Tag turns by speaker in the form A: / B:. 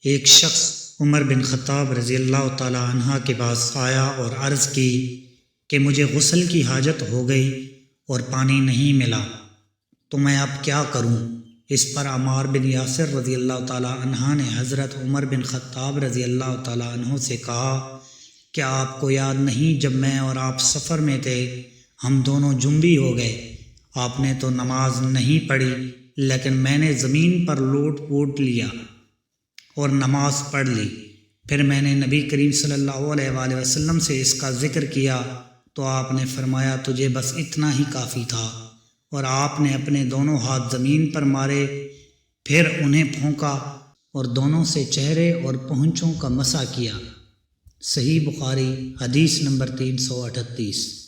A: ایک شخص عمر بن خطاب رضی اللہ تعالی عنہ کے پاس آیا اور عرض کی کہ مجھے غسل کی حاجت ہو گئی اور پانی نہیں ملا، تو میں اب کیا کروں؟ اس پر عمار بن یاسر رضی اللہ تعالی عنہ نے حضرت عمر بن خطاب رضی اللہ تعالی عنہ سے کہا، کیا آپ کو یاد نہیں جب میں اور آپ سفر میں تھے، ہم دونوں جنبی ہو گئے، آپ نے تو نماز نہیں پڑھی لیکن میں نے زمین پر لوٹ پوٹ لیا اور نماز پڑھ لی، پھر میں نے نبی کریم صلی اللہ علیہ وآلہ وسلم سے اس کا ذکر کیا تو آپ نے فرمایا تجھے بس اتنا ہی کافی تھا، اور آپ نے اپنے دونوں ہاتھ زمین پر مارے، پھر انہیں پھونکا اور دونوں سے چہرے اور پہنچوں کا مسح کیا۔ صحیح بخاری حدیث نمبر 338۔